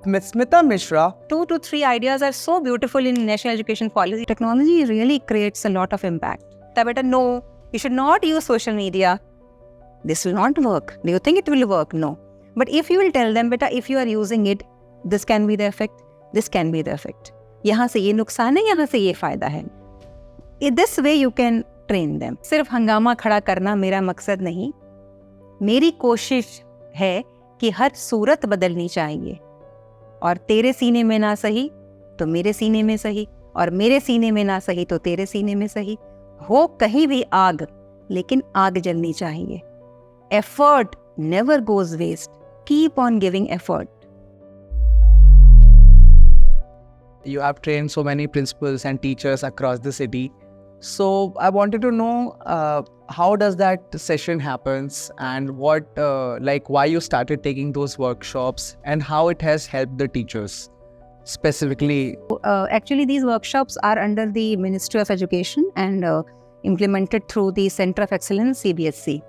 Ms. Smita Mishra. 2 to 3 ideas are so beautiful in national education policy. Technology really creates a lot of impact. Beta, no, you should not use social media. This will not work. Do you think it will work? No. But if you will tell them, beta, if you are using it, this can be the effect, this can be the effect. यहाँ से ये नुकसान है, यहाँ से ये फायदा है. In this way you can train them. सिर्फ हंगामा खड़ा करना मेरा मकसद नहीं. मेरी कोशिश है कि हर सूरत बदलनी चाहिए. और तेरे सीने में ना सही तो मेरे सीने में सही, और मेरे सीने में ना सही तो तेरे सीने में सही. हो कहीं भी आग, लेकिन आग जलनी चाहिए. Effort never goes waste. Keep on giving effort. You have trained so many principals and teachers across the city. So I wanted to know how does that session happens, and what why you started taking those workshops and how it has helped the teachers specifically. Actually, these workshops are under the Ministry of Education and implemented through the Center of Excellence, CBSE.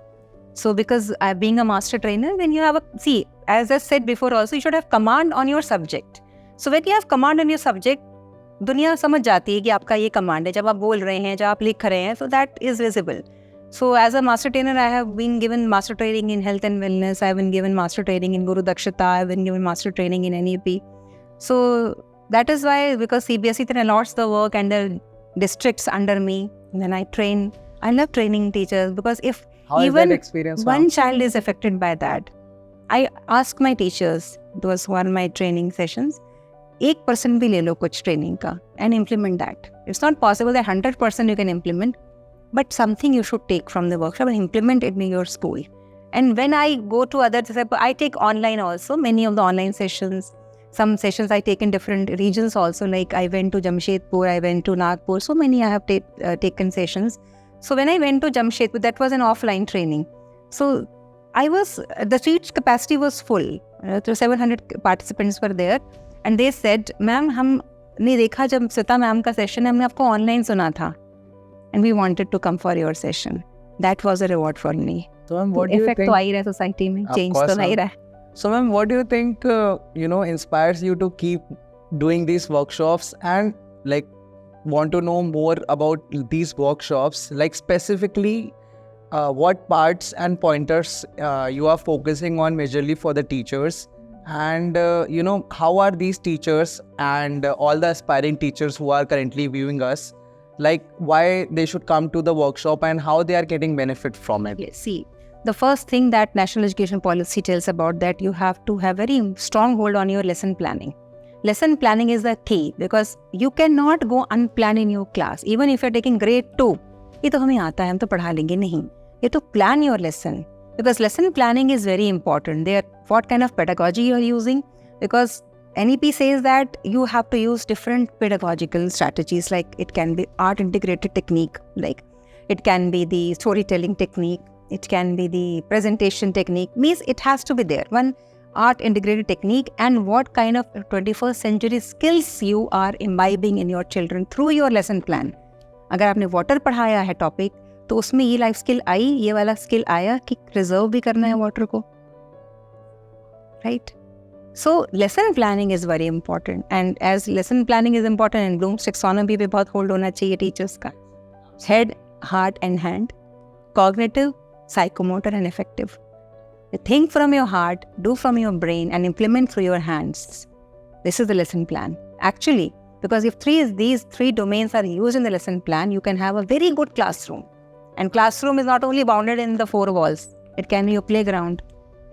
So because being a master trainer, when you have as I said before also, you should have command on your subject. So when you have command on your subject, दुनिया समझ जाती है कि आपका ये command है. जब आप बोल रहे हैं, जब आप लिख रहे हैं, so that is visible. So as a master trainer, I have been given master training in health and wellness. I have been given master training in Guru Dakshata. I have been given master training in NEP. So that is why, because CBSE then allots the work and the districts under me, then I train. I love training teachers, because if How even is that experience one child is affected by that, I ask my teachers, those who are my training sessions, 1% भी ले लो कुछ training का and implement that. It's not possible that 100% you can implement, but something you should take from the workshop and implement it in your school. And when I go to others, I take online also, many of the online sessions. Some sessions I take in different regions also, like I went to Jamshedpur, I went to Nagpur, so many I have taken sessions. So when I went to Jamshedpur, that was an offline training. So the seat capacity was full. 700 participants were there. And they said, ma'am हमने देखा जब Smita ma'am का session है, हमने आपको online सुना था, and we wanted to come for your session. That was a reward for me. So ma'am, what do you Effect think? तो आ ही रहा है सोसाइटी में, चेंज तो आ ही रहा है. So ma'am, what do you think inspires you to keep doing these workshops, and want to know more about these workshops, specifically what parts and pointers you are focusing on majorly for the teachers? And how are these teachers and all the aspiring teachers who are currently viewing us, why they should come to the workshop and how they are getting benefit from it? Yes, see, the first thing that National Education Policy tells about that, you have to have very strong hold on your lesson planning. Lesson planning is the key, because you cannot go unplanned in your class. Even if you're taking grade 2, ये तो हमें आता है, हम तो पढ़ा लेंगे नहीं. ये तो plan your lesson. Because lesson planning is very important. What kind of pedagogy you are using, because NEP says that you have to use different pedagogical strategies, like it can be art integrated technique, like it can be the storytelling technique, it can be the presentation technique, means it has to be there. One art integrated technique, and what kind of 21st century skills you are imbibing in your children through your lesson plan. अगर आपने water पढ़ाया है topic, तो उसमें ये life skill I, ये वाला skill आया कि रिजर्व भी करना है वाटर को, right? So lesson planning is very important, and as lesson planning is important, and Bloom's taxonomy पे बहुत होल्ड होना चाहिए टीचर्स का. Head, heart and hand, cognitive, psychomotor and effective. Think from your heart, do from your brain and implement through your hands. This is the lesson plan actually, because if these three domains are used in the lesson plan, you can have a very good classroom. And classroom is not only bounded in the four walls. It can be your playground,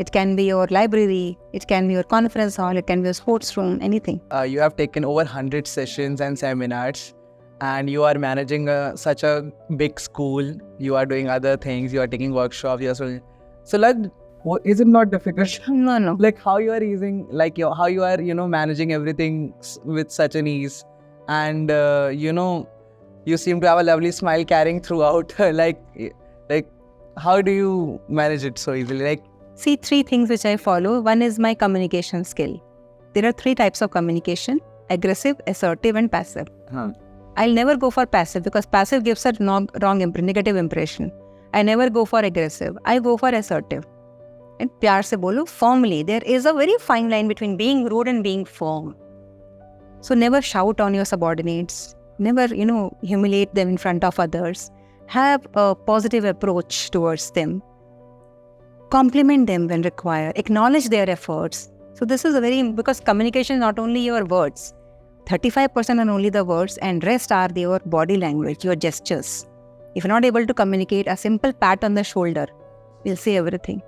it can be your library, it can be your conference hall, it can be your sports room, anything. You have taken over 100 sessions and seminars, and you are managing such a big school. You are doing other things, you are taking workshops. Is it not difficult? No. How you are using, how you are, managing everything with such an ease, and you seem to have a lovely smile carrying throughout. How do you manage it so easily? See, 3 things which I follow. One is my communication skill. There are 3 types of communication: aggressive, assertive, and passive. I'll never go for passive, because passive gives a negative impression. I never go for aggressive. I go for assertive. And प्यार से बोलो, firmly. There is a very fine line between being rude and being firm. So never shout on your subordinates. Never, humiliate them in front of others. Have a positive approach towards them. Compliment them when required. Acknowledge their efforts. So this is because communication is not only your words. 35% are only the words and rest are your body language, your gestures. If you're not able to communicate, a simple pat on the shoulder will say everything.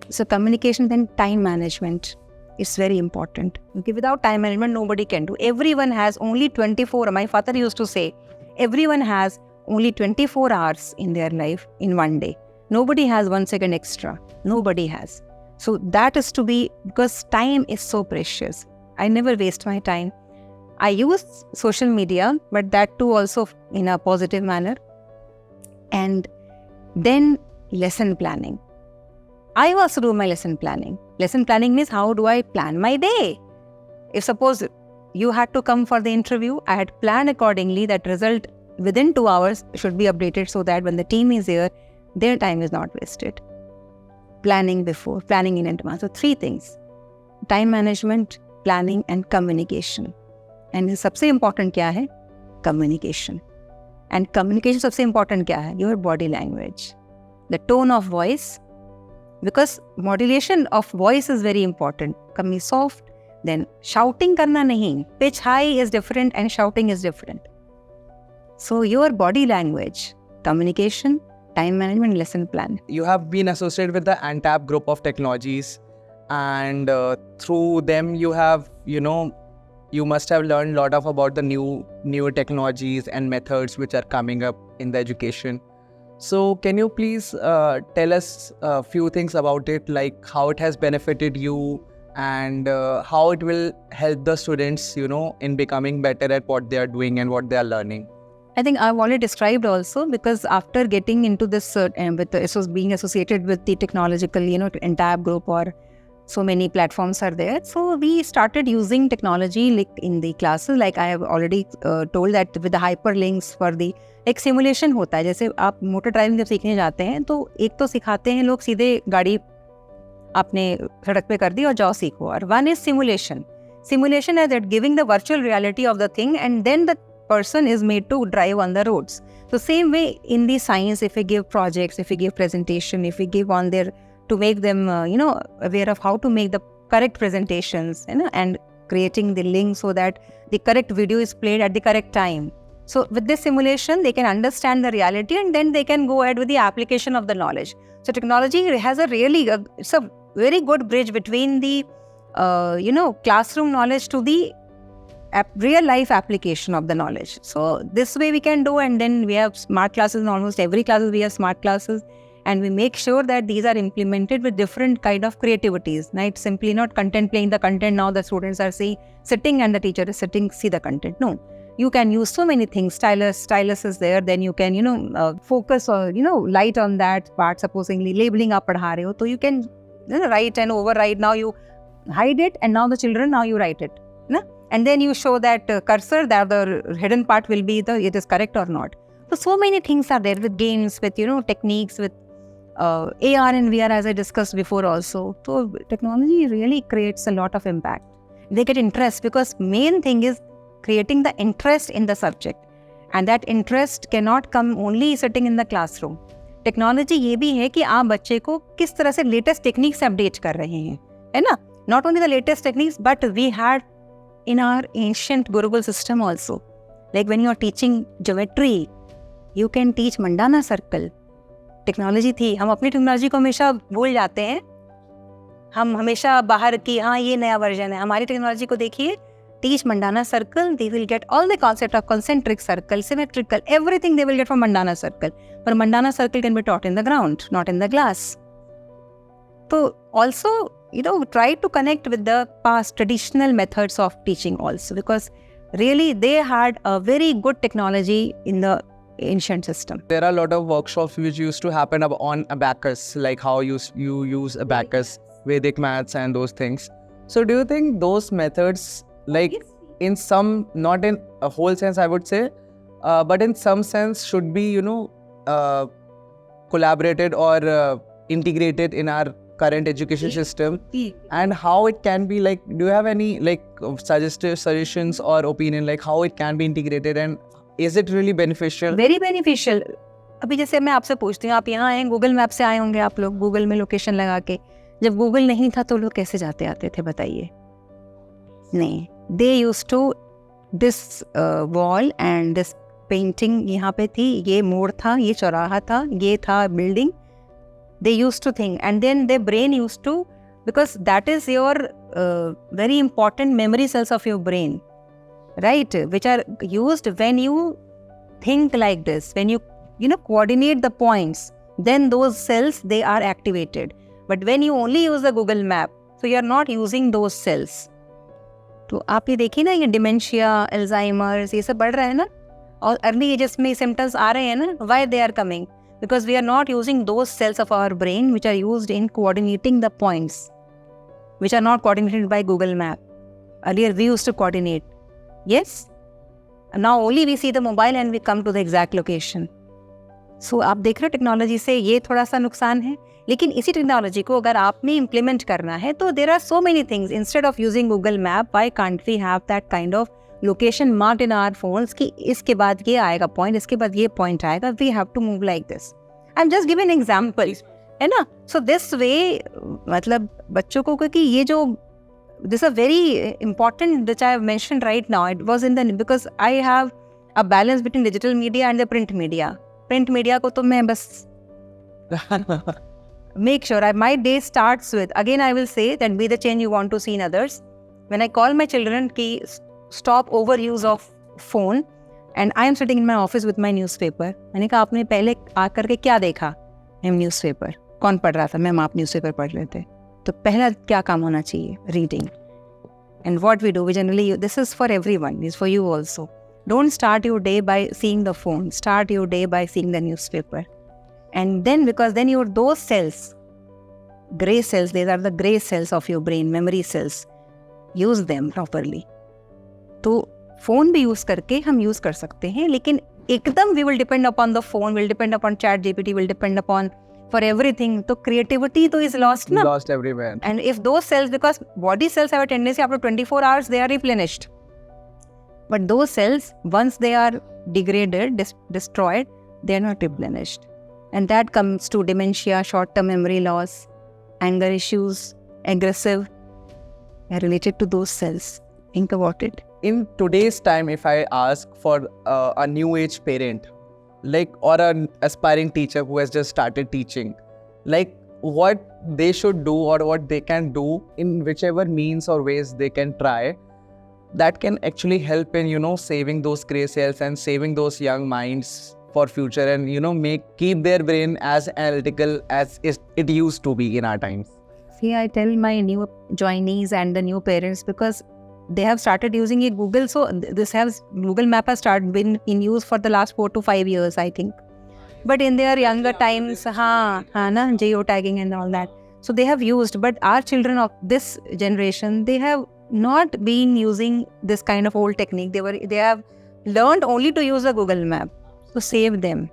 So communication, then time management is very important. Okay, without time management, nobody can do. Everyone has only 24. My father used to say, everyone has only 24 hours in their life in one day. Nobody has 1 second extra. Nobody has. So that is to be, because time is so precious. I never waste my time. I use social media, but that too also in a positive manner. And then lesson planning. I also do my lesson planning. Lesson planning means how do I plan my day? If suppose you had to come for the interview, I had planned accordingly that result within 2 hours should be updated so that when the team is here, their time is not wasted. Planning before, planning in advance. So 3 things: time management, planning and communication. And सबसे important क्या है? Communication. And communication सबसे important क्या है? Your body language. The tone of voice. Because modulation of voice is very important. Coming soft, then shouting करना नहीं. Pitch high is different and shouting is different. So your body language, communication, time management, lesson plan. You have been associated with the ANTAP group of technologies, and through them you have, you must have learned a lot about the newer technologies and methods which are coming up in the education. So can you please tell us a few things about it, like how it has benefited you and how it will help the students, in becoming better at what they are doing and what they are learning? I think I've already described also, because after getting into this being associated with the technological, ANTAP group, or so many platforms are there. So we started using technology like in the classes, like I have already told that with the hyperlinks for the एक simulation होता है. जैसे आप motor driving जब सीखने जाते हैं तो एक तो सिखाते हैं लोग सीधे गाड़ी आपने सड़क पे कर दी और जाओ सीखो, और one is simulation. Simulation is that giving the virtual reality of the thing, and then the person is made to drive on the roads. So same way in the science, if we give projects, if we give presentation, if we give on there to make them, aware of how to make the correct presentations, and creating the link so that the correct video is played at the correct time. So with this simulation, they can understand the reality and then they can go ahead with the application of the knowledge. So technology has it's a very good bridge between the, classroom knowledge to the real life application of the knowledge. So this way we can do, and then we have smart classes in almost every classes. We have smart classes, and we make sure that these are implemented with different kind of creativities. Right? Simply not content, playing the content. Now the students are sitting and the teacher is sitting, see the content. No. You can use so many things. Stylus is there. Then you can, focus or, light on that part. Supposingly labeling आप पढ़ा रहे हो, तो you can write and override. Now you hide it, and now the children, now you write it. And then you show that cursor, that the hidden part will be it is correct or not. So many things are there with games, with, techniques, with AR and VR, as I discussed before also. So technology really creates a lot of impact. They get interest, because main thing is creating the interest in the subject, and that interest cannot come only sitting in the classroom. Technology ये भी है कि आप बच्चे को किस तरह से लेटेस्ट टेक्निक से अपडेट कर रहे हैं, है ना. Not only the latest techniques, but we had in our ancient Gurukul system also. Like when you are teaching geometry, you can teach mandana circle. Technology थी. हम अपनी टेक्नोलॉजी को हमेशा भूल जाते हैं. हम हमेशा बाहर की, हाँ ये नया वर्जन है. हमारी टेक्नोलॉजी को देखिए. Teach mandana circle, they will get all the concept of concentric circle, symmetrical, everything they will get from mandana circle. But mandana circle can be taught in the ground, not in the glass. So also, try to connect with the past traditional methods of teaching also, because really they had a very good technology in the ancient system. There are a lot of workshops which used to happen on abacus, like how you use abacus, Vedic maths and those things. So do you think those methods, like in some, not in a whole sense I would say, but in some sense should be, collaborated or integrated in our current education system and how it can be like, do you have any like suggestions or opinion like how it can be integrated and is it really beneficial? Very beneficial. अभी जैसे मैं आपसे पूछती हूँ, आप यहाँ आए, Google map से आए होंगे आप लोग, गूगल में लोकेशन लगा के. जब गूगल नहीं था तो लोग कैसे जाते आते थे बताइए? नहीं, they used to this wall and this painting यहाँ पे थी, ये मोड़ था, ये चौराहा था, ये था building. They used to think, and then their brain used to, because that is your very important memory cells of your brain, right, which are used when you think like this, when you know, coordinate the points, then those cells, they are activated. But when you only use the Google map, so you are not using those cells. तो आप ये देखिए ना, ये dementia, Alzheimer's, ये सब बढ़ रहा है ना, और अर्ली एजेस में सिम्टम्स आ रहे हैं ना. Why they are coming? Because we are not using those cells of our brain which are used in coordinating the points, which are not coordinated by Google Map. Earlier we used to coordinate. Yes? And now only we see the mobile and we come to the exact location. So आप देख रहे हो technology से ये थोड़ा सा नुकसान है, लेकिन इसी टेक्नोलॉजी को अगर आप में इम्प्लीमेंट करना है तो there are so many things. Instead of using Google Map, why can't we have that kind of location marked in our phones कि इसके बाद ये आएगा पॉइंट, इसके बाद ये पॉइंट आएगा, we have to move like this. I'm just giving an example, है ना? So this way, मतलब बच्चों को, क्योंकि ये जो this is a very important which I have mentioned right now. It was in the, because I have a balance between digital media and the print media. Print media को तो मैं बस make sure my day starts with, again I will say that be the change you want to see in others. When I call my children कि stop overuse of phone and I am sitting in my office with my newspaper. मैंने कहा आपने पहले आकर के क्या देखा? हम न्यूज़पेपर. कौन पढ़ रहा था? मैम आप न्यूज़पेपर पढ़ रहे थे. तो पहला क्या काम होना चाहिए? Reading. And what we do, we generally, this is for everyone, this is for you also. Don't start your day by seeing the phone. Start your day by seeing the newspaper. And then, because then your those cells, gray cells, these are the gray cells of your brain, memory cells. Use them properly. तो phone भी use करके हम use कर सकते हैं, लेकिन एकदम we will depend upon the phone, will depend upon ChatGPT, will depend upon for everything. तो creativity तो is lost ना. Lost everywhere. And if those cells, because body cells have a tendency after 24 hours they are replenished. But those cells, once they are degraded, destroyed, they are not replenished. And that comes to dementia, short-term memory loss, anger issues, aggressive, are related to those cells. Think about it. In today's time, if I ask for a new age parent, like, or an aspiring teacher who has just started teaching, like what they should do or what they can do in whichever means or ways they can try, that can actually help in, you know, saving those gray cells and saving those young minds for future, and, you know, keep their brain as analytical as it used to be in our times. See, I tell my new joinees and the new parents, because they have started using it Google, so Google Map has been in use for the last 4 to 5 years, I think. But in their younger times, geotagging and all that, so they have used. But our children of this generation, they have not been using this kind of old technique. They have learned only to use the Google Map. So save them.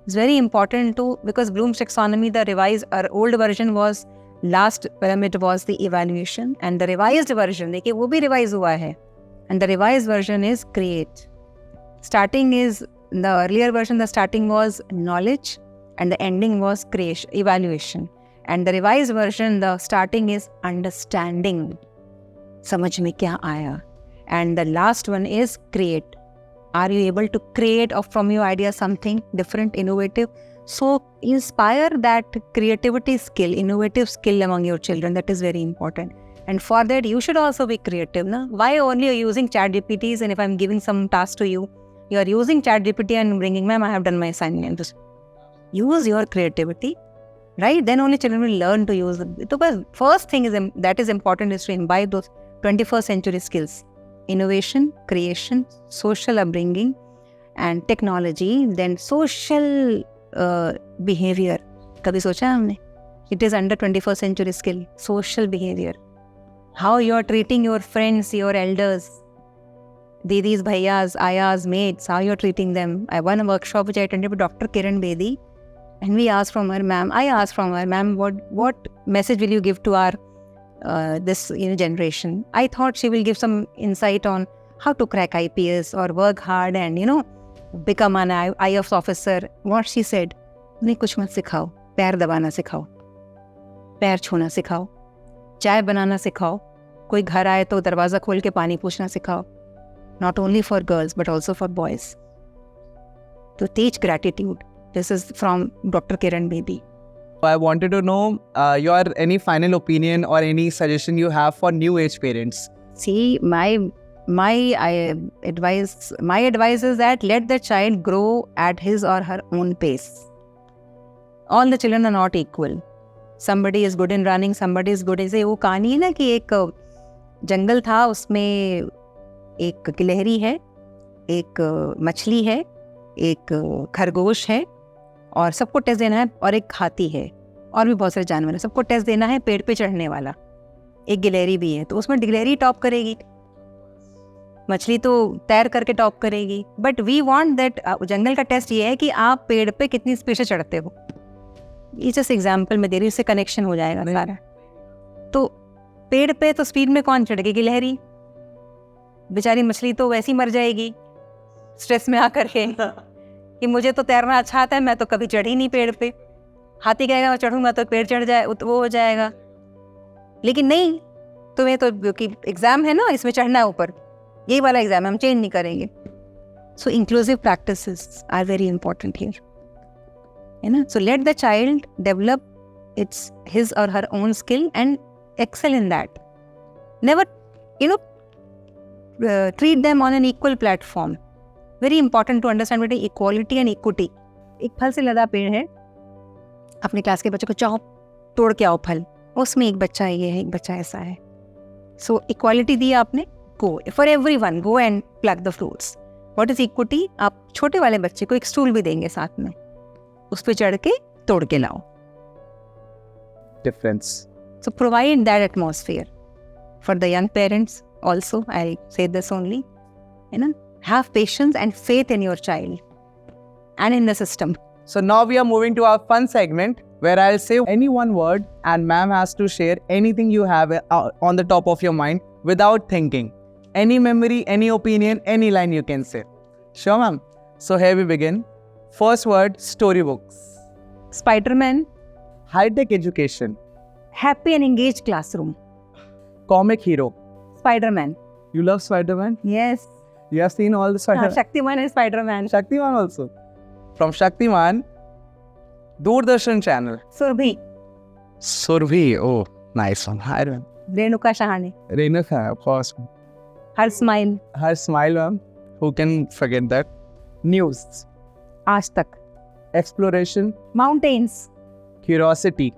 It's very important to, because Bloom's taxonomy, the revised or old version was, last pyramid was the evaluation, and the revised version, देखिए वो भी revise हुआ है, and the revised version is create. Starting is, the earlier version, the starting was knowledge and the ending was creation, evaluation, and the revised version, the starting is understanding, समझ में क्या आया, and the last one is create. Are you able to create from your idea something different, innovative? So inspire that creativity skill, innovative skill among your children. That is very important. And for that, you should also be creative. Na? Why only are you using ChatGPTs, and if I'm giving some task to you, you are using ChatGPT and bringing, ma'am, I have done my assignment. Just use your creativity, right? Then only children will learn to use it. Because first thing that is important is to imbibe those 21st century skills. Innovation, creation, social upbringing, and technology, then social behavior. कभी सोचा है हमने? It is under 21st century skill. Social behavior. How you are treating your friends, your elders, didis, bhaiyas, ayas, mates, how you are treating them. I won a workshop which I attended with Dr. Kiran Bedi, and I asked from her, ma'am, what message will you give to our this generation? I thought she will give some insight on how to crack IPS or work hard and become an IAS officer. What she said, नहीं कुछ मत सिखाओ, पैर दबाना सिखाओ, पैर छूना सिखाओ, चाय बनाना सिखाओ, कोई घर आए तो दरवाज़ा खोल के पानी पूछना सिखाओ. Not only for girls but also for boys. To teach gratitude. This is from Dr. Kiran Bedi. I wanted to know your any final opinion or any suggestion you have for new age parents. See, my advice is that let the child grow at his or her own pace. All the children are not equal. Somebody is good in running, somebody is good in वो कहानी है ना कि एक जंगल था, उसमें एक गिलहरी है, एक मछली है, एक खरगोश है और सबको टेस्ट देना है, और एक हाथी है और भी बहुत सारे जानवर है, सबको टेस्ट देना है पेड़ पे चढ़ने वाला. एक गिलहरी भी है, तो उसमें गिलहरी टॉप करेगी, मछली तो तैर करके टॉप करेगी. बट वी वांट दैट, जंगल का टेस्ट ये है कि आप पेड़ पे कितनी स्पीड से चढ़ते हो. ये जस्ट एग्जाम्पल में दे रही हूँ, इससे कनेक्शन हो जाएगा सारा. तो पेड़ पे तो स्पीड में कौन चढ़ेगी? गिलहरी. बेचारी मछली तो वैसी मर जाएगी स्ट्रेस में आकर के कि मुझे तो तैरना अच्छा आता है, मैं तो कभी चढ़ी नहीं पेड़ पे. हाथी कहेगा मैं चढ़ूंगा तो पेड़ चढ़ जाए, वो हो जाएगा. लेकिन नहीं, तुम्हें तो क्योंकि एग्जाम है ना, इसमें चढ़ना है ऊपर, यही वाला एग्जाम हम चेंज नहीं करेंगे. So inclusive practices are very important here, है ना. So let the child develop its his or her own skill and excel in that. Never, treat them on an equal platform. Very important to understand between equality and equity. एक फल से लदा पेड़ है, अपने class के बच्चों को चाहो तोड़ के आओ फल, उसमें एक बच्चा ये है, एक बच्चा ऐसा है. So equality दी आपने, go for everyone, go and pluck the fruits. What is equity? आप छोटे वाले बच्चे को एक स्टूल भी देंगे साथ में, उस पे चढ़ के तोड़ के लाओ. Difference. So provide that atmosphere for the young parents also. I say this only, have patience and faith in your child and in the system. So now we are moving to our fun segment where I'll say any one word and ma'am has to share anything you have on the top of your mind without thinking. Any memory, any opinion, any line you can say. Sure, ma'am. So here we begin. First word, storybooks. Spider-Man. High-tech education. Happy and engaged classroom. Comic hero. Spider-Man. You love Spider-Man? Yes. You have seen all the Spider-Man? Shaktiman and Spider-Man. Shaktiman also. From Shaktiman, Doordarshan channel. Surbhi. Surbhi. Oh, nice one. Hi, ma'am. Renuka Shahane. Renuka, of course. Her smile. Her smile, ma'am. Who can forget that? News. Aaj Tak. Exploration. Mountains. Curiosity.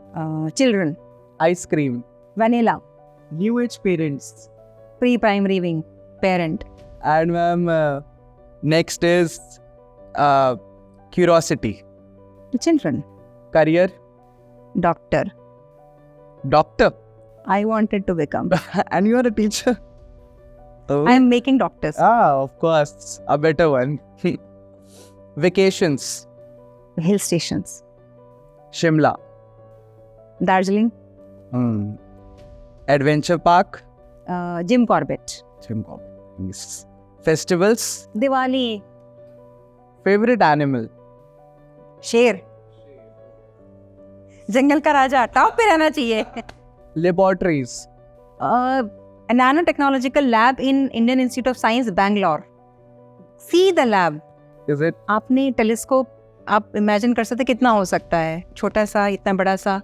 Children. Ice cream. Vanilla. New age parents. Pre-primary wing. Parent. And ma'am, next is curiosity. Children. Career. Doctor. Doctor. I wanted to become. And you are a teacher. Oh. I am making doctors. Of course. A better one. Vacations. Hill stations. Shimla. Darjeeling. Adventure park. Jim Corbett. Jim Corbett. Yes. Festivals. Diwali. Favorite animal. शेर. जंगल का राजा, top पे रहना चाहिए. Laboratories. A nanotechnological lab in Indian Institute of Science, Bangalore. See the lab. Is it? आपने telescope आप imagine कर सकते कितना हो सकता है, छोटा सा, इतना बड़ा सा,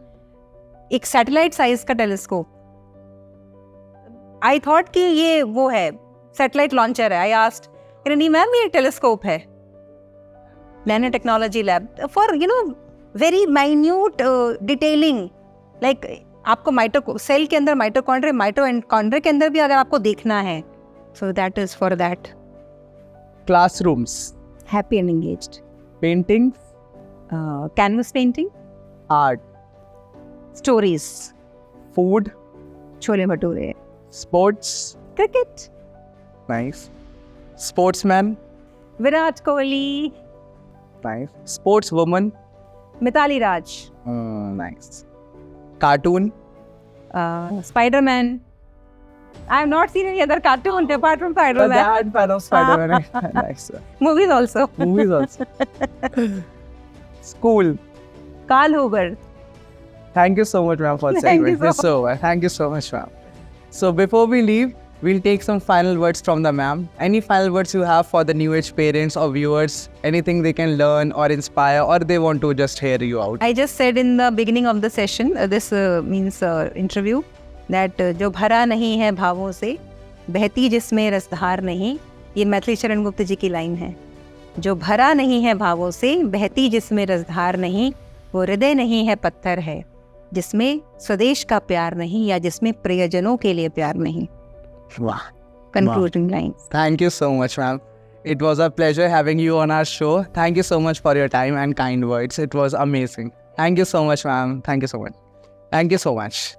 एक सैटेलाइट साइज का टेलीस्कोप. आई थॉट कि ये वो है सैटेलाइट लॉन्चर है. आई आस्क्ड किरणी मैम ये टेलीस्कोप है. Nano technology lab for very minute detailing. Like आपको सेल के अंदर माइटोकॉन्ड्रिया के अंदर भी अगर आपको देखना है, so that is for that. Classrooms. Happy and engaged. Paintings. Canvas painting. Art. Stories. Food. Chole bhature. Sports. Cricket. Nice. Sportsman. Virat Kohli. Nice. Sportswoman. Mithali Raj. Nice. Cartoon? Spider-Man. I have not seen any other cartoon apart from But Spider-Man. that fan of Spider-Man. Nice. Movies also. Movies also. School. Carl Huber. Thank you so much, ma'am, for Thank saying you this. so Thank you so much, ma'am. So before we leave, we'll take some final words from the ma'am. Any final words you have for the new age parents or viewers? Anything they can learn or inspire, or they want to just hear you out? I just said in the beginning of the session, interview, that जो भरा नहीं है भावों से, बहती जिसमें रसधार नहीं, ये मैथिली शरण गुप्त जी की लाइन है. जो भरा नहीं है भावों से, बहती जिसमें रसधार नहीं, वो हृदय नहीं है पत्थर है, जिसमें स्वदेश का प्यार नहीं या जिसमें प्रियजनों के लिए प्यार नहीं. Wow. Concluding lines. Thank you so much, ma'am. It was a pleasure having you on our show. Thank you so much for your time and kind words. It was amazing. Thank you so much, ma'am. Thank you so much. Thank you so much.